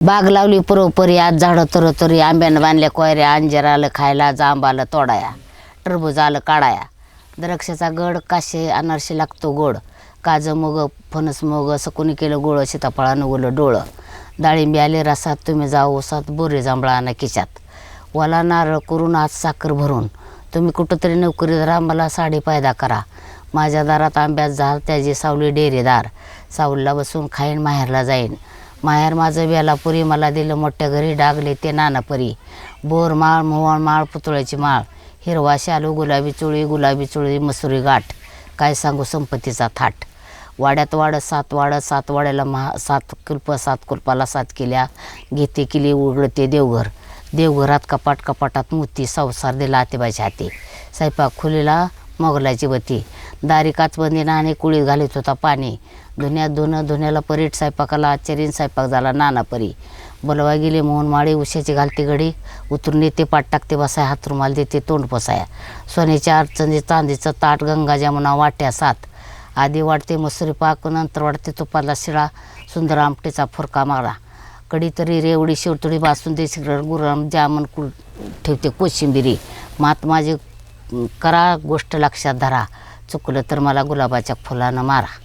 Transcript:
बाग लावली पुरोपरी आज झाडं तरोतरी आंब्यानं बांधल्या कोयऱ्या अंजीर आलं खायला जांब आलं तोडाया टरबूज आलं काढाया द्राक्षाचा गड काशे अनारसे लागतो गोड काज मोग फणस मोग सकुनी केलं गोळ सीताफळानं ओलं डोळं डाळिंबी आले रसात तुम्ही जाऊ ओसात बोरे जांभळा आणा खिशात वाला नारळ करून आज साखर भरून तुम्ही कुठंतरी नोकरी धरा मला साडी पायदा करा माझ्या दारात आंब्यात झाल त्याची सावली डेरेदार सावलीला बसून खाईन माहेरला जाईन माहेर माझं वेलापुरी मला दिलं मोठ्या घरी डागले ते नानापरी बोर माळ मोहळ माळ पुतळ्याची माळ हिरवा शालू गुलाबी चुळी मसुरी गाठ काय सांगू संपत्तीचा थाट वाड्यात वाढत सात वाड्याला सात कुलपाला सात केल्या घेते केली उघडते देवघरात कपाटात मोती संसार दिला आतेबाच्या हाती स्वयंपाक खुलीला मोगलाची बती दारी काचबंदीनं आणि कुळीत घालीत होता पाणी धुण्याला परीट स्वयंपाकाला आश्चर्यीन स्वयंपाक झाला नाना परी बोलवा गेली मोहन माळी उशाची घालते घडी उतरून येते पाठ टाकते बसाय हात रुमाल देते तोंड पसाया सोन्याच्या अडचणी चांदीचं ताट गंगा जमुना वाट्या सात आधी वाढते मसुरी पाक नंतर वाढते तुपाला शिळा सुंदर आमटीचा फुरका माळा कडी तरी रेवडी शेवतळी बासुंदी गुराम जामन ठेवते कोशिंबिरी मात माझी करा गोष्ट लक्षात धरा चुकलं तर मला गुलाबाच्या फुलानं मारा.